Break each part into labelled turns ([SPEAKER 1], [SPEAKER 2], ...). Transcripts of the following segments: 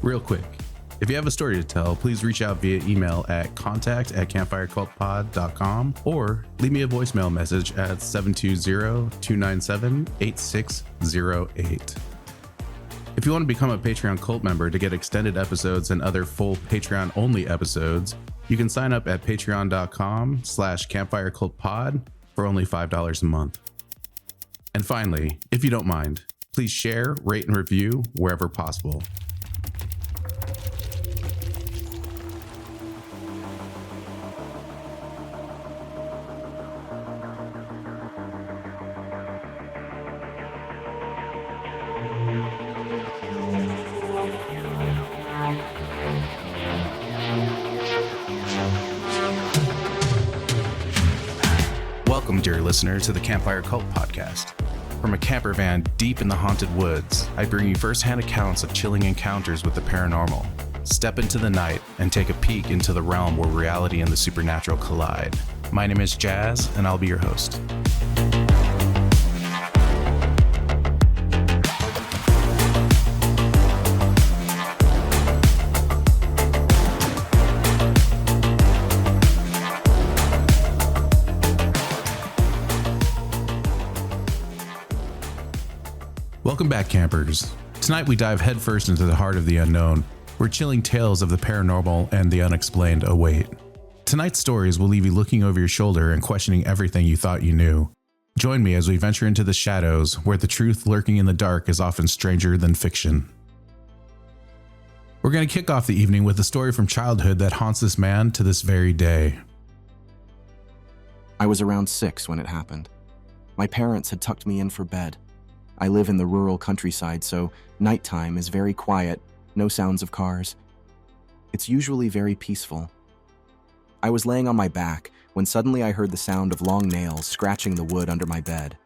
[SPEAKER 1] Real quick, if you have a story to tell, please reach out via email at contact@campfirecultpod.com or leave me a voicemail message at 720-297-8608. If you want to become a Patreon cult member to get extended episodes and other full Patreon-only episodes, you can sign up at patreon.com/campfirecultpod for only $5 a month. And finally, if you don't mind, please share, rate, and review wherever possible. Welcome, dear listener, to the Campfire Cult Podcast. From a camper van deep in the haunted woods, I bring you first-hand accounts of chilling encounters with the paranormal. Step into the night and take a peek into the realm where reality and the supernatural collide. My name is Jazz, and I'll be your host. Welcome back, campers. Tonight we dive headfirst into the heart of the unknown, where chilling tales of the paranormal and the unexplained await. Tonight's stories will leave you looking over your shoulder and questioning everything you thought you knew. Join me as we venture into the shadows, where the truth lurking in the dark is often stranger than fiction. We're going to kick off the evening with a story from childhood that haunts this man to this very day.
[SPEAKER 2] I was around 6 when it happened. My parents had tucked me in for bed. I live in the rural countryside, so nighttime is very quiet, no sounds of cars. It's usually very peaceful. I was laying on my back when suddenly I heard the sound of long nails scratching the wood under my bed.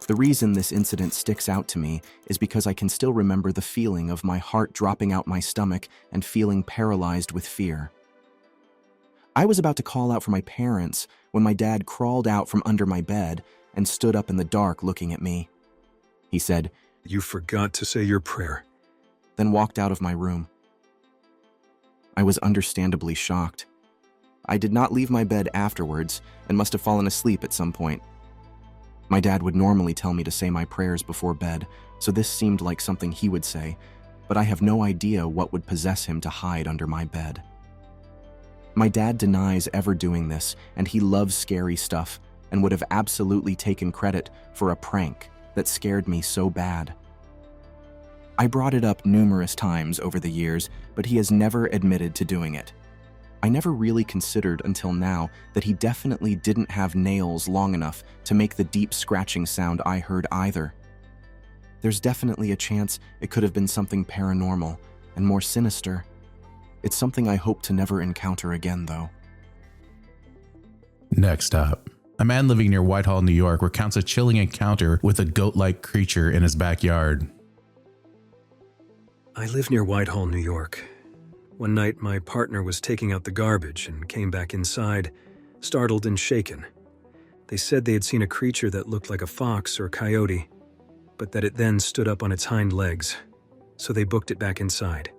[SPEAKER 2] The reason this incident sticks out to me is because I can still remember the feeling of my heart dropping out my stomach and feeling paralyzed with fear. I was about to call out for my parents when my dad crawled out from under my bed and stood up in the dark looking at me. He said,
[SPEAKER 3] "You forgot to say your prayer,"
[SPEAKER 2] then walked out of my room. I was understandably shocked. I did not leave my bed afterwards and must have fallen asleep at some point. My dad would normally tell me to say my prayers before bed, so this seemed like something he would say, but I have no idea what would possess him to hide under my bed. My dad denies ever doing this, and he loves scary stuff and would have absolutely taken credit for a prank that scared me so bad. I brought it up numerous times over the years, but he has never admitted to doing it. I never really considered until now that he definitely didn't have nails long enough to make the deep scratching sound I heard either. There's definitely a chance it could have been something paranormal and more sinister. It's something I hope to never encounter again, though.
[SPEAKER 1] Next up, a man living near Whitehall, New York, recounts a chilling encounter with a goat-like creature in his backyard.
[SPEAKER 3] I live near Whitehall, New York. One night, my partner was taking out the garbage and came back inside, startled and shaken. They said they had seen a creature that looked like a fox or coyote, but that it then stood up on its hind legs, so they booked it back inside.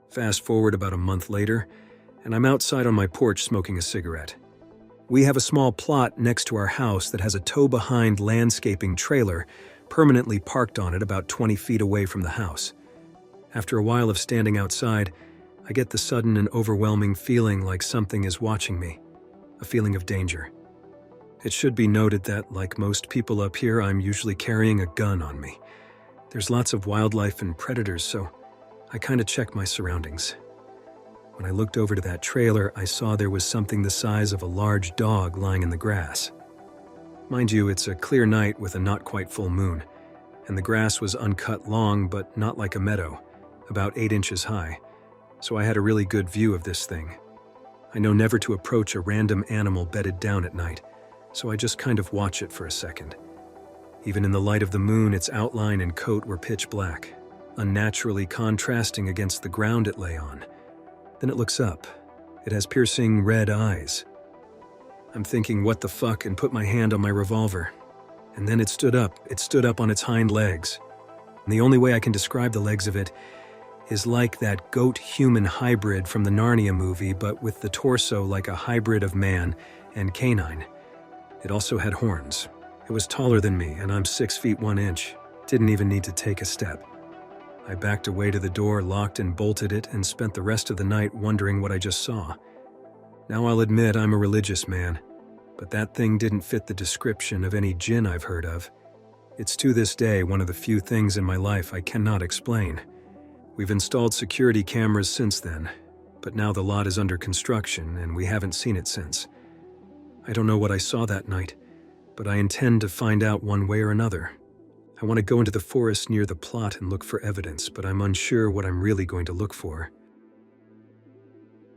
[SPEAKER 3] Fast forward about a month later, and I'm outside on my porch smoking a cigarette. We have a small plot next to our house that has a tow-behind landscaping trailer permanently parked on it about 20 feet away from the house. After a while of standing outside, I get the sudden and overwhelming feeling like something is watching me, a feeling of danger. It should be noted that, like most people up here, I'm usually carrying a gun on me. There's lots of wildlife and predators, so I kind of check my surroundings. When I looked over to that trailer, I saw there was something the size of a large dog lying in the grass. Mind you, it's a clear night with a not quite full moon, and the grass was uncut long but not like a meadow, about 8 inches high, so I had a really good view of this thing. I know never to approach a random animal bedded down at night, so I just kind of watch it for a second. Even in the light of the moon, its outline and coat were pitch black, unnaturally contrasting against the ground it lay on. Then it looks up. It has piercing red eyes. I'm thinking, what the fuck, and put my hand on my revolver. And then it stood up. It stood up on its hind legs. And the only way I can describe the legs of it is like that goat-human hybrid from the Narnia movie, but with the torso like a hybrid of man and canine. It also had horns. It was taller than me, and I'm 6 feet 1 inch. Didn't even need to take a step. I backed away to the door, locked and bolted it, and spent the rest of the night wondering what I just saw. Now I'll admit I'm a religious man, but that thing didn't fit the description of any jinn I've heard of. It's to this day one of the few things in my life I cannot explain. We've installed security cameras since then, but now the lot is under construction and we haven't seen it since. I don't know what I saw that night, but I intend to find out one way or another. I want to go into the forest near the plot and look for evidence, but I'm unsure what I'm really going to look for.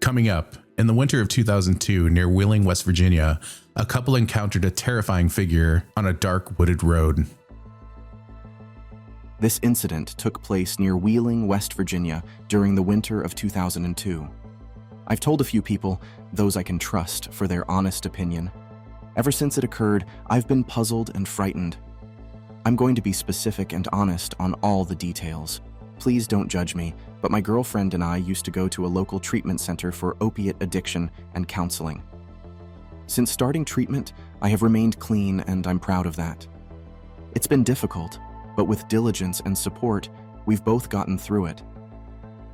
[SPEAKER 1] Coming up, in the winter of 2002 near Wheeling, West Virginia, a couple encountered a terrifying figure on a dark wooded road.
[SPEAKER 2] This incident took place near Wheeling, West Virginia during the winter of 2002. I've told a few people, those I can trust, for their honest opinion. Ever since it occurred, I've been puzzled and frightened. I'm going to be specific and honest on all the details. Please don't judge me, but my girlfriend and I used to go to a local treatment center for opiate addiction and counseling. Since starting treatment, I have remained clean and I'm proud of that. It's been difficult, but with diligence and support, we've both gotten through it.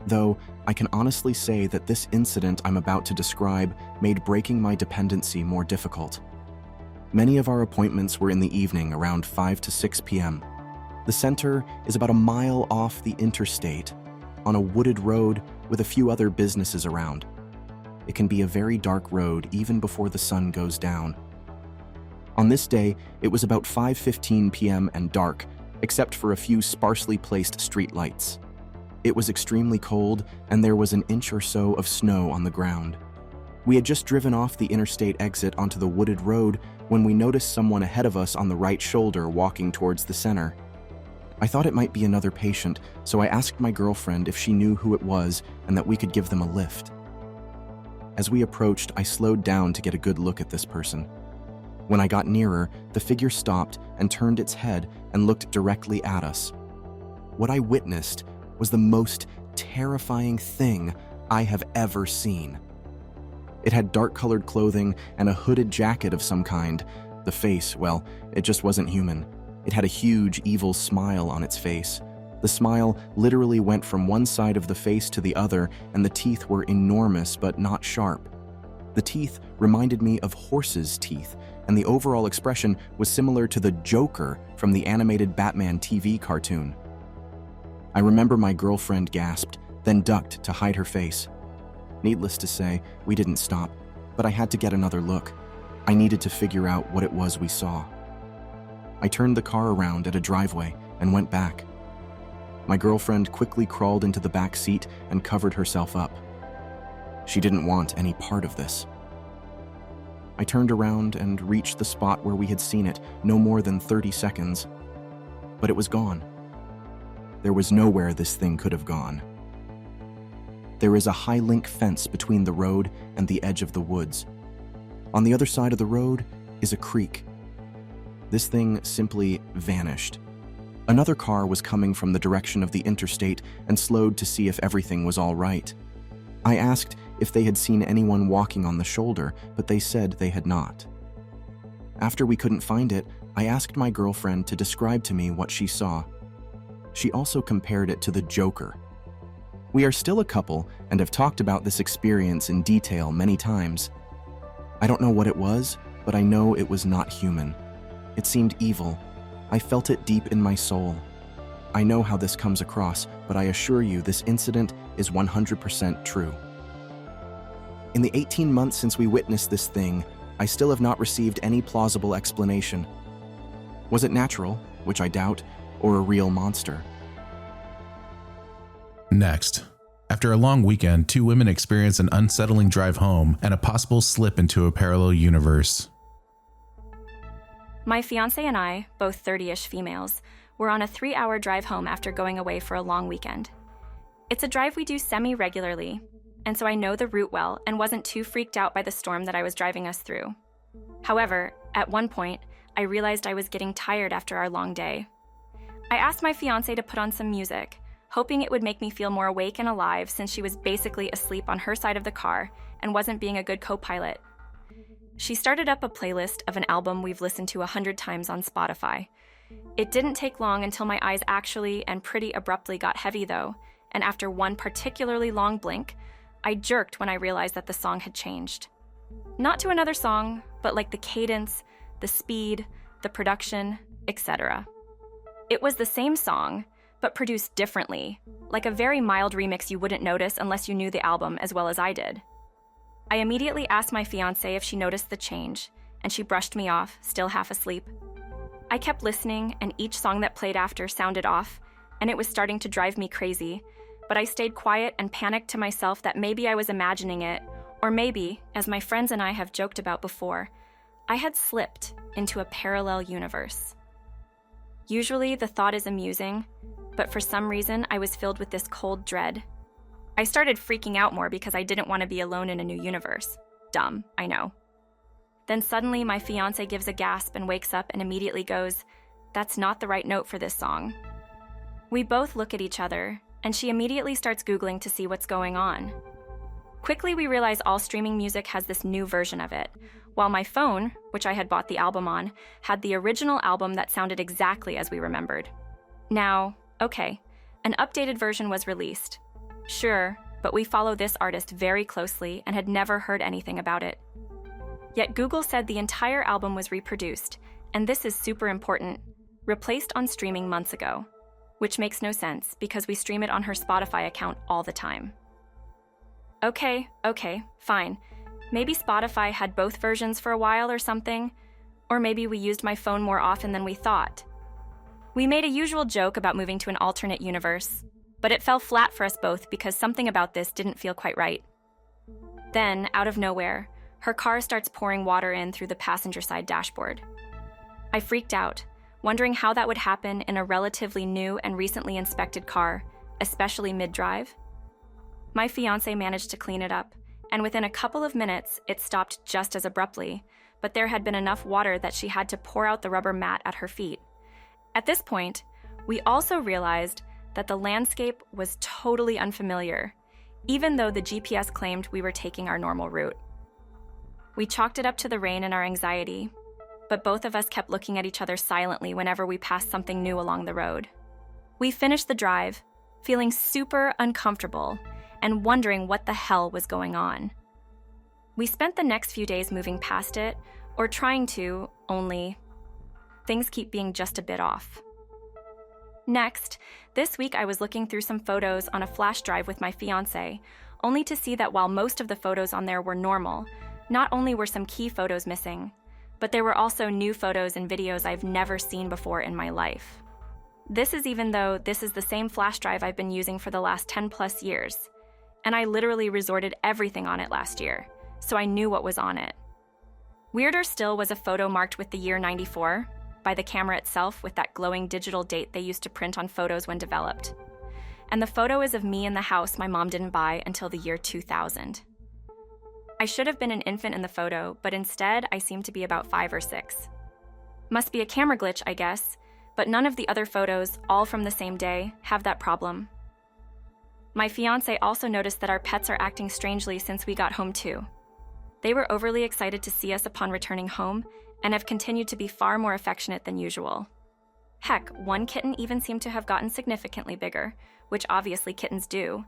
[SPEAKER 2] Though, I can honestly say that this incident I'm about to describe made breaking my dependency more difficult. Many of our appointments were in the evening around 5 to 6 p.m. The center is about a mile off the interstate, on a wooded road with a few other businesses around. It can be a very dark road even before the sun goes down. On this day, it was about 5:15 p.m. and dark, except for a few sparsely placed street lights. It was extremely cold, and there was an inch or so of snow on the ground. We had just driven off the interstate exit onto the wooded road when we noticed someone ahead of us on the right shoulder walking towards the center. I thought it might be another patient, so I asked my girlfriend if she knew who it was and that we could give them a lift. As we approached, I slowed down to get a good look at this person. When I got nearer, the figure stopped and turned its head and looked directly at us. What I witnessed was the most terrifying thing I have ever seen. It had dark-colored clothing and a hooded jacket of some kind. The face, well, it just wasn't human. It had a huge, evil smile on its face. The smile literally went from one side of the face to the other, and the teeth were enormous but not sharp. The teeth reminded me of horses' teeth, and the overall expression was similar to the Joker from the animated Batman TV cartoon. I remember my girlfriend gasped, then ducked to hide her face. Needless to say, we didn't stop, but I had to get another look. I needed to figure out what it was we saw. I turned the car around at a driveway and went back. My girlfriend quickly crawled into the back seat and covered herself up. She didn't want any part of this. I turned around and reached the spot where we had seen it, no more than 30 seconds. But it was gone. There was nowhere this thing could have gone. There is a high-link fence between the road and the edge of the woods. On the other side of the road is a creek. This thing simply vanished. Another car was coming from the direction of the interstate and slowed to see if everything was all right. I asked if they had seen anyone walking on the shoulder, but they said they had not. After we couldn't find it, I asked my girlfriend to describe to me what she saw. She also compared it to the Joker. We are still a couple and have talked about this experience in detail many times. I don't know what it was, but I know it was not human. It seemed evil. I felt it deep in my soul. I know how this comes across, but I assure you this incident is 100% true. In the 18 months since we witnessed this thing, I still have not received any plausible explanation. Was it natural, which I doubt, or a real monster?
[SPEAKER 1] Next, after a long weekend, two women experience an unsettling drive home and a possible slip into a parallel universe.
[SPEAKER 4] My fiancé and I, both 30-ish females, were on a 3-hour drive home after going away for a long weekend. It's a drive we do semi-regularly, and so I know the route well and wasn't too freaked out by the storm that I was driving us through. However, at one point, I realized I was getting tired after our long day. I asked my fiancé to put on some music, hoping it would make me feel more awake and alive since she was basically asleep on her side of the car and wasn't being a good co-pilot. She started up a playlist of an album we've listened to 100 times on Spotify. It didn't take long until my eyes actually and pretty abruptly got heavy though, and after one particularly long blink, I jerked when I realized that the song had changed. Not to another song, but like the cadence, the speed, the production, etc. It was the same song, but produced differently, like a very mild remix you wouldn't notice unless you knew the album as well as I did. I immediately asked my fiancé if she noticed the change, and she brushed me off, still half asleep. I kept listening, and each song that played after sounded off, and it was starting to drive me crazy, but I stayed quiet and panicked to myself that maybe I was imagining it, or maybe, as my friends and I have joked about before, I had slipped into a parallel universe. Usually the thought is amusing, but for some reason I was filled with this cold dread. I started freaking out more because I didn't want to be alone in a new universe. Dumb, I know. Then suddenly my fiancé gives a gasp and wakes up and immediately goes, "That's not the right note for this song." We both look at each other, and she immediately starts Googling to see what's going on. Quickly we realize all streaming music has this new version of it, while my phone, which I had bought the album on, had the original album that sounded exactly as we remembered. Now, okay, an updated version was released. Sure, but we follow this artist very closely and had never heard anything about it. Yet Google said the entire album was reproduced, and this is super important, replaced on streaming months ago, which makes no sense because we stream it on her Spotify account all the time. Okay, fine. Maybe Spotify had both versions for a while or something, or maybe we used my phone more often than we thought. We made a usual joke about moving to an alternate universe, but it fell flat for us both because something about this didn't feel quite right. Then, out of nowhere, her car starts pouring water in through the passenger side dashboard. I freaked out, wondering how that would happen in a relatively new and recently inspected car, especially mid-drive. My fiancé managed to clean it up, and within a couple of minutes, it stopped just as abruptly, but there had been enough water that she had to pour out the rubber mat at her feet. At this point, we also realized that the landscape was totally unfamiliar, even though the GPS claimed we were taking our normal route. We chalked it up to the rain and our anxiety, but both of us kept looking at each other silently whenever we passed something new along the road. We finished the drive, feeling super uncomfortable and wondering what the hell was going on. We spent the next few days moving past it, or trying to, only things keep being just a bit off. Next, this week I was looking through some photos on a flash drive with my fiancé, only to see that while most of the photos on there were normal, not only were some key photos missing, but there were also new photos and videos I've never seen before in my life. This is even though this is the same flash drive I've been using for the last 10 plus years, and I literally resorted everything on it last year, so I knew what was on it. Weirder still was a photo marked with the year 94, by the camera itself with that glowing digital date they used to print on photos when developed. And the photo is of me in the house my mom didn't buy until the year 2000. I should have been an infant in the photo, but instead I seem to be about 5 or 6. Must be a camera glitch, I guess, but none of the other photos, all from the same day, have that problem. My fiancé also noticed that our pets are acting strangely since we got home too. They were overly excited to see us upon returning home, and have continued to be far more affectionate than usual. Heck, one kitten even seemed to have gotten significantly bigger, which obviously kittens do,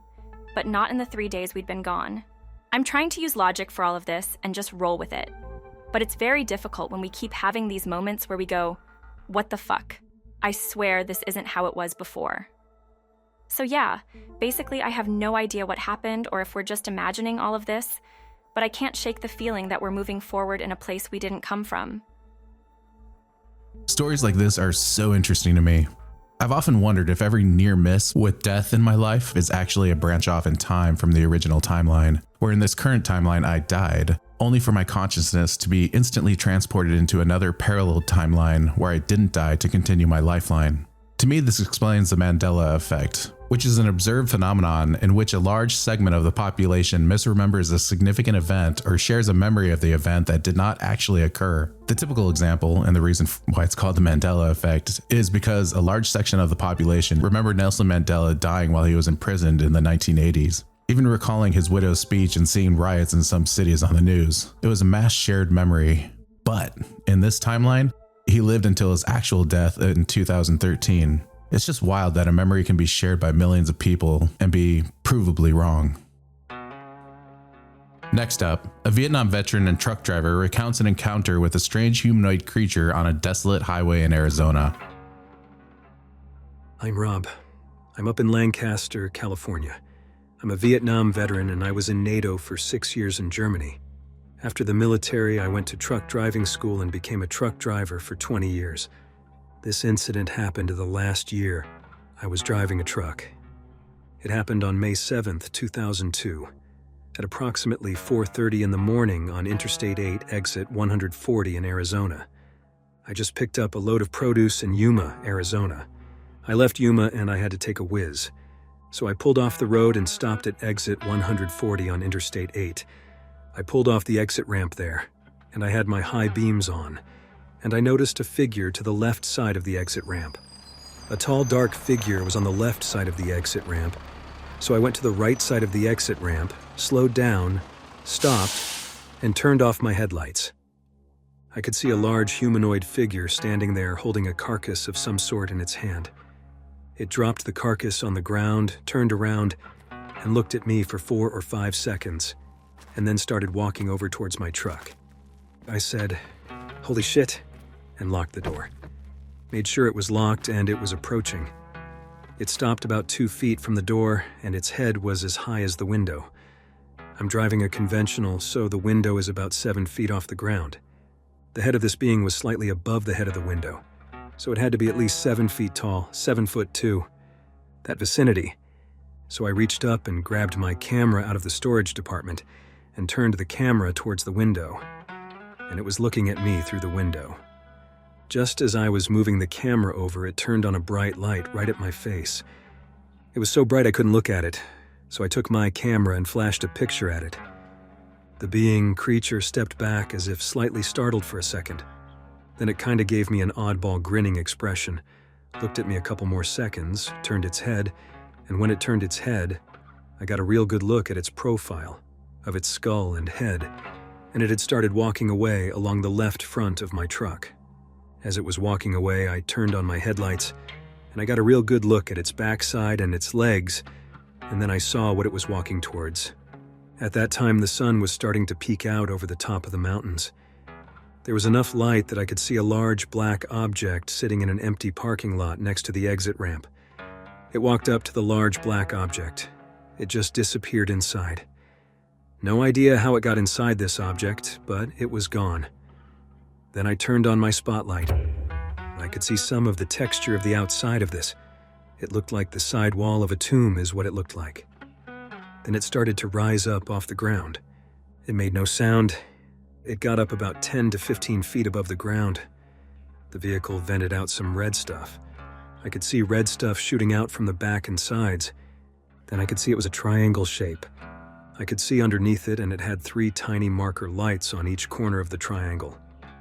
[SPEAKER 4] but not in the 3 days we'd been gone. I'm trying to use logic for all of this and just roll with it, but it's very difficult when we keep having these moments where we go, what the fuck? I swear this isn't how it was before. So yeah, basically I have no idea what happened or if we're just imagining all of this, but I can't shake the feeling that we're moving forward in a place we didn't come from.
[SPEAKER 1] Stories like this are so interesting to me. I've often wondered if every near miss with death in my life is actually a branch off in time from the original timeline, where in this current timeline I died, only for my consciousness to be instantly transported into another parallel timeline where I didn't die to continue my lifeline. To me, this explains the Mandela effect, which is an observed phenomenon in which a large segment of the population misremembers a significant event or shares a memory of the event that did not actually occur. The typical example, and the reason why it's called the Mandela effect, is because a large section of the population remembered Nelson Mandela dying while he was imprisoned in the 1980s. Even recalling his widow's speech and seeing riots in some cities on the news. It was a mass shared memory. But in this timeline, he lived until his actual death in 2013. It's just wild that a memory can be shared by millions of people and be provably wrong. Next up, a Vietnam veteran and truck driver recounts an encounter with a strange humanoid creature on a desolate highway in Arizona.
[SPEAKER 3] I'm Rob. I'm up in Lancaster, California. I'm a Vietnam veteran and I was in NATO for 6 years in Germany. After the military, I went to truck driving school and became a truck driver for 20 years. This incident happened the last year I was driving a truck. It happened on May 7th, 2002, at approximately 4:30 in the morning on Interstate 8, exit 140 in Arizona. I just picked up a load of produce in Yuma, Arizona. I left Yuma and I had to take a whiz. So I pulled off the road and stopped at exit 140 on Interstate 8. I pulled off the exit ramp there, and I had my high beams on, and I noticed a figure to the left side of the exit ramp. A tall, dark figure was on the left side of the exit ramp, so I went to the right side of the exit ramp, slowed down, stopped, and turned off my headlights. I could see a large humanoid figure standing there holding a carcass of some sort in its hand. It dropped the carcass on the ground, turned around, and looked at me for 4 or 5 seconds, and then started walking over towards my truck. I said, "Holy shit," and locked the door. Made sure it was locked and it was approaching. It stopped about 2 feet from the door and its head was as high as the window. I'm driving a conventional, so the window is about 7 feet off the ground. The head of this being was slightly above the head of the window, so it had to be at least 7 feet tall, 7'2", that vicinity. So I reached up and grabbed my camera out of the storage department and turned the camera towards the window, and it was looking at me through the window. Just as I was moving the camera over, it turned on a bright light right at my face. It was so bright I couldn't look at it, so I took my camera and flashed a picture at it. The creature stepped back as if slightly startled for a second. Then it kinda gave me an oddball grinning expression, looked at me a couple more seconds, turned its head, and when it turned its head, I got a real good look at its profile, of its skull and head, and it had started walking away along the left front of my truck. As it was walking away, I turned on my headlights, and I got a real good look at its backside and its legs, and then I saw what it was walking towards. At that time, the sun was starting to peek out over the top of the mountains. There was enough light that I could see a large black object sitting in an empty parking lot next to the exit ramp. It walked up to the large black object. It just disappeared inside. No idea how it got inside this object, but it was gone. Then I turned on my spotlight. I could see some of the texture of the outside of this. It looked like the side wall of a tomb is what it looked like. Then it started to rise up off the ground. It made no sound. It got up about 10 to 15 feet above the ground. The vehicle vented out some red stuff. I could see red stuff shooting out from the back and sides. Then I could see it was a triangle shape. I could see underneath it, and it had 3 tiny marker lights on each corner of the triangle.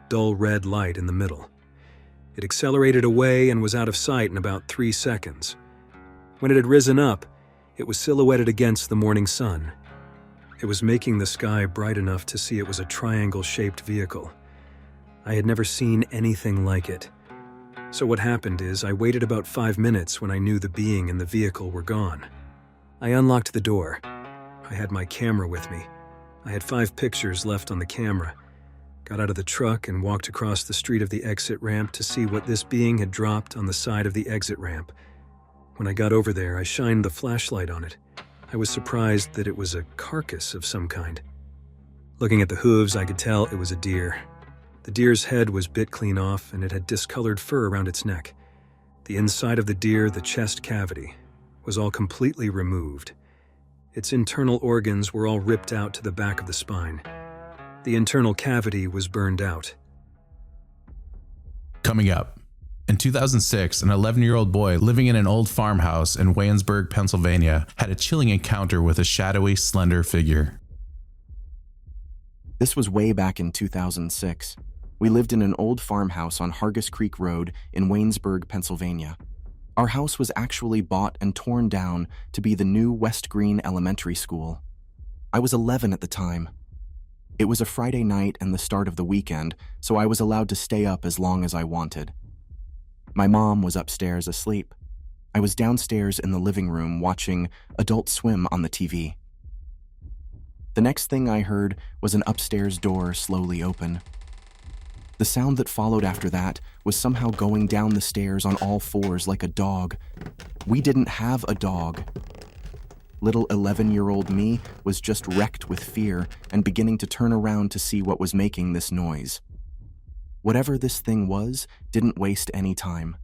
[SPEAKER 3] Dull red light in the middle. It accelerated away and was out of sight in about 3 seconds. When it had risen up, it was silhouetted against the morning sun. It was making the sky bright enough to see it was a triangle-shaped vehicle. I had never seen anything like it. So what happened is I waited about 5 minutes when I knew the being and the vehicle were gone. I unlocked the door. I had my camera with me. I had 5 pictures left on the camera. Got out of the truck and walked across the street of the exit ramp to see what this being had dropped on the side of the exit ramp. When I got over there, I shined the flashlight on it. I was surprised that it was a carcass of some kind. Looking at the hooves, I could tell it was a deer. The deer's head was bit clean off, and it had discolored fur around its neck. The inside of the deer, the chest cavity, was all completely removed. Its internal organs were all ripped out to the back of the spine. The internal cavity was burned out.
[SPEAKER 1] Coming up, In 2006, an 11-year-old boy living in an old farmhouse in Waynesburg, Pennsylvania, had a chilling encounter with a shadowy, slender figure.
[SPEAKER 2] This was way back in 2006. We lived in an old farmhouse on Hargis Creek Road in Waynesburg, Pennsylvania. Our house was actually bought and torn down to be the new West Green Elementary School. I was 11 at the time. It was a Friday night and the start of the weekend, so I was allowed to stay up as long as I wanted. My mom was upstairs asleep. I was downstairs in the living room watching Adult Swim on the TV. The next thing I heard was an upstairs door slowly open. The sound that followed after that was somehow going down the stairs on all fours like a dog. We didn't have a dog. Little 11-year-old me was just wrecked with fear and beginning to turn around to see what was making this noise. Whatever this thing was didn't waste any time.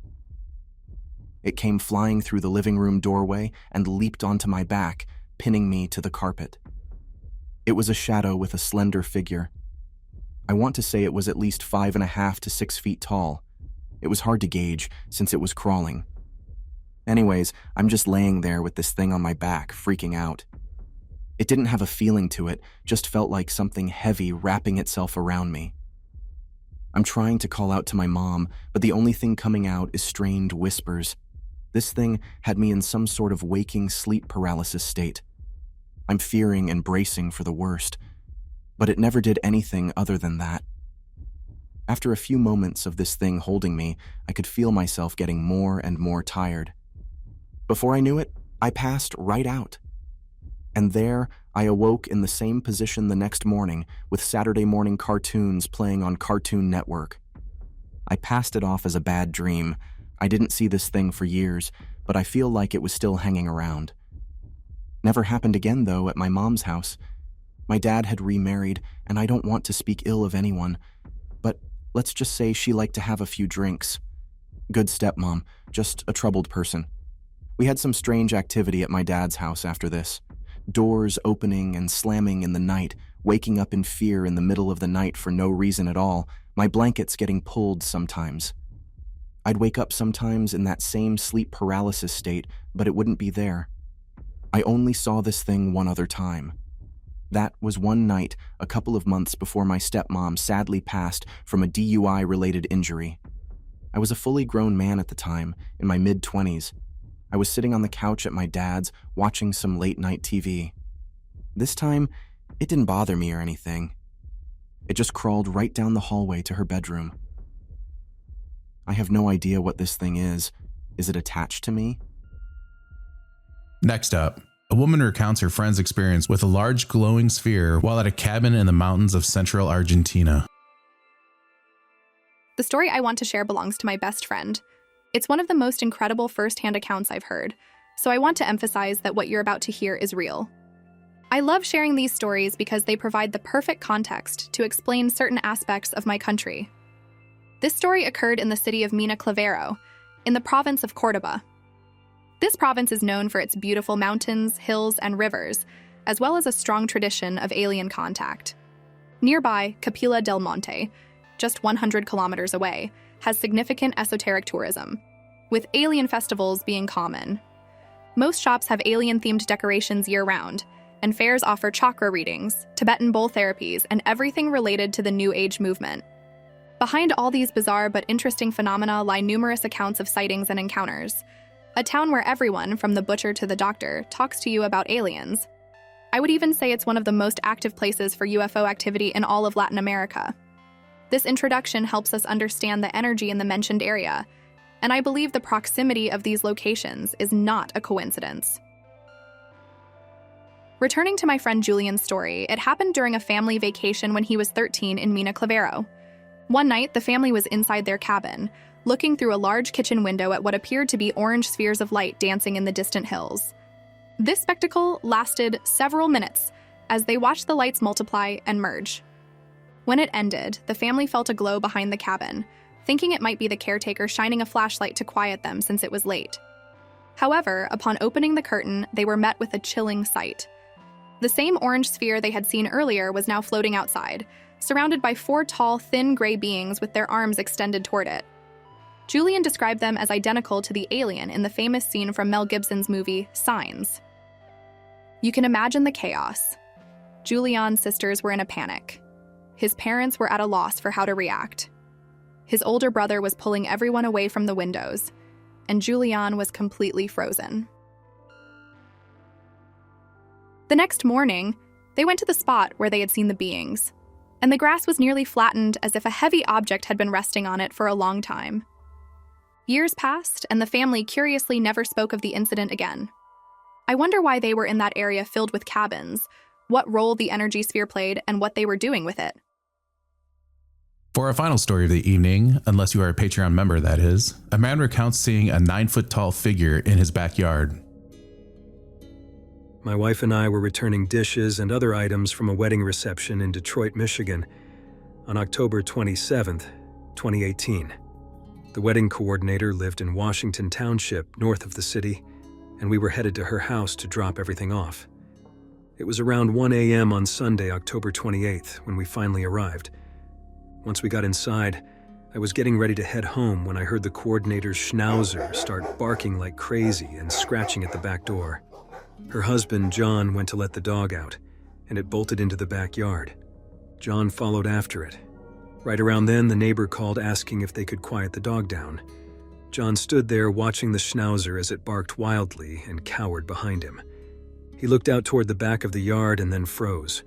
[SPEAKER 2] It came flying through the living room doorway and leaped onto my back, pinning me to the carpet. It was a shadow with a slender figure. I want to say it was at least 5.5 to 6 feet tall. It was hard to gauge since it was crawling. Anyways, I'm just laying there with this thing on my back, freaking out. It didn't have a feeling to it, just felt like something heavy wrapping itself around me. I'm trying to call out to my mom, but the only thing coming out is strained whispers. This thing had me in some sort of waking sleep paralysis state. I'm fearing and bracing for the worst, but it never did anything other than that. After a few moments of this thing holding me, I could feel myself getting more and more tired. Before I knew it, I passed right out. And there, I awoke in the same position the next morning with Saturday morning cartoons playing on Cartoon Network. I passed it off as a bad dream. I didn't see this thing for years, but I feel like it was still hanging around. Never happened again, though, at my mom's house. My dad had remarried, and I don't want to speak ill of anyone, but let's just say she liked to have a few drinks. Good stepmom, just a troubled person. We had some strange activity at my dad's house after this. Doors opening and slamming in the night, waking up in fear in the middle of the night for no reason at all, my blankets getting pulled sometimes. I'd wake up sometimes in that same sleep paralysis state, but it wouldn't be there. I only saw this thing one other time. That was one night a couple of months before my stepmom sadly passed from a DUI-related injury. I was a fully grown man at the time, in my mid-20s. I was sitting on the couch at my dad's, watching some late-night TV. This time, it didn't bother me or anything. It just crawled right down the hallway to her bedroom. I have no idea what this thing is. Is it attached to me?
[SPEAKER 1] Next up, a woman recounts her friend's experience with a large glowing sphere while at a cabin in the mountains of central Argentina.
[SPEAKER 5] The story I want to share belongs to my best friend. It's one of the most incredible first-hand accounts I've heard, so I want to emphasize that what you're about to hear is real. I love sharing these stories because they provide the perfect context to explain certain aspects of my country. This story occurred in the city of Mina Clavero, in the province of Córdoba. This province is known for its beautiful mountains, hills, and rivers, as well as a strong tradition of alien contact. Nearby, Capilla del Monte, just 100 kilometers away, has significant esoteric tourism, with alien festivals being common. Most shops have alien-themed decorations year-round, and fairs offer chakra readings, Tibetan bowl therapies, and everything related to the New Age movement. Behind all these bizarre but interesting phenomena lie numerous accounts of sightings and encounters. A town where everyone, from the butcher to the doctor, talks to you about aliens. I would even say it's one of the most active places for UFO activity in all of Latin America. This introduction helps us understand the energy in the mentioned area, and I believe the proximity of these locations is not a coincidence. Returning to my friend Julian's story, it happened during a family vacation when he was 13 in Mina Clavero. One night, the family was inside their cabin, looking through a large kitchen window at what appeared to be orange spheres of light dancing in the distant hills. This spectacle lasted several minutes as they watched the lights multiply and merge. When it ended, the family felt a glow behind the cabin, thinking it might be the caretaker shining a flashlight to quiet them since it was late. However, upon opening the curtain, they were met with a chilling sight. The same orange sphere they had seen earlier was now floating outside, surrounded by 4 tall, thin gray beings with their arms extended toward it. Julian described them as identical to the alien in the famous scene from Mel Gibson's movie Signs. You can imagine the chaos. Julian's sisters were in a panic. His parents were at a loss for how to react. His older brother was pulling everyone away from the windows, and Julian was completely frozen. The next morning, they went to the spot where they had seen the beings, and the grass was nearly flattened as if a heavy object had been resting on it for a long time. Years passed, and the family curiously never spoke of the incident again. I wonder why they were in that area filled with cabins, what role the energy sphere played, and what they were doing with it.
[SPEAKER 1] For our final story of the evening, unless you are a Patreon member, that is, a man recounts seeing a 9-foot-tall figure in his backyard.
[SPEAKER 3] My wife and I were returning dishes and other items from a wedding reception in Detroit, Michigan, on October 27th, 2018. The wedding coordinator lived in Washington Township, north of the city, and we were headed to her house to drop everything off. It was around 1 a.m. on Sunday, October 28th, when we finally arrived. Once we got inside, I was getting ready to head home when I heard the coordinator's schnauzer start barking like crazy and scratching at the back door. Her husband, John, went to let the dog out, and it bolted into the backyard. John followed after it. Right around then, the neighbor called asking if they could quiet the dog down. John stood there watching the schnauzer as it barked wildly and cowered behind him. He looked out toward the back of the yard and then froze.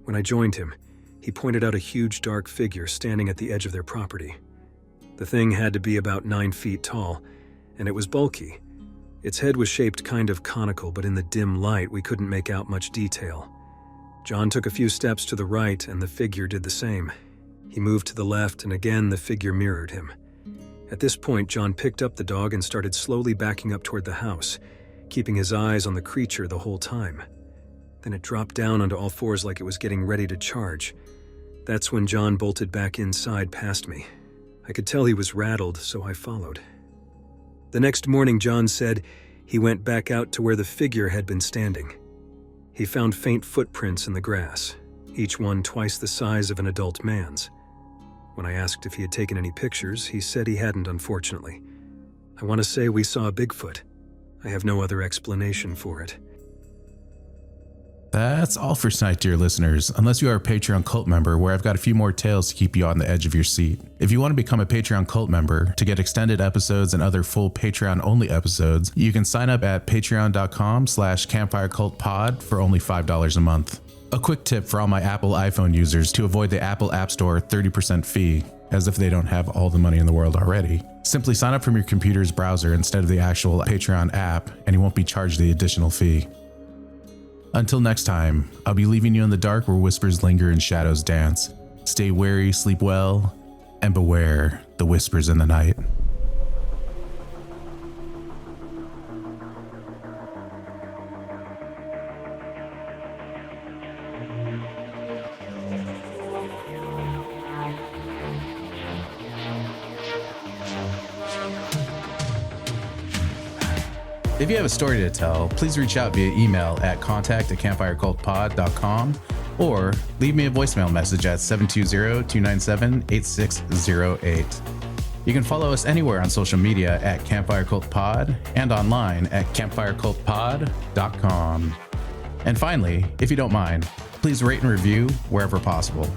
[SPEAKER 3] When I joined him, he pointed out a huge dark figure standing at the edge of their property. The thing had to be about 9 feet tall, and it was bulky. Its head was shaped kind of conical, but in the dim light, we couldn't make out much detail. John took a few steps to the right, and the figure did the same. He moved to the left, and again the figure mirrored him. At this point, John picked up the dog and started slowly backing up toward the house, keeping his eyes on the creature the whole time. Then it dropped down onto all fours like it was getting ready to charge. That's when John bolted back inside past me. I could tell he was rattled, so I followed. The next morning, John said he went back out to where the figure had been standing. He found faint footprints in the grass, each one twice the size of an adult man's. When I asked if he had taken any pictures, he said he hadn't, unfortunately. I want to say we saw a Bigfoot. I have no other explanation for it.
[SPEAKER 1] That's all for tonight, dear listeners, unless you are a Patreon cult member, where I've got a few more tales to keep you on the edge of your seat. If you want to become a Patreon cult member to get extended episodes and other full Patreon-only episodes, you can sign up at patreon.com/campfirecultpod for only $5 a month. A quick tip for all my Apple iPhone users to avoid the Apple App Store 30% fee, as if they don't have all the money in the world already. Simply sign up from your computer's browser instead of the actual Patreon app, and you won't be charged the additional fee. Until next time, I'll be leaving you in the dark where whispers linger and shadows dance. Stay wary, sleep well, and beware the whispers in the night. If you have a story to tell, please reach out via email at contact@campfirecultpod.com or leave me a voicemail message at 720-297-8608. You can follow us anywhere on social media at Campfire Cult Pod and online at campfirecultpod.com. And finally, if you don't mind, please rate and review wherever possible.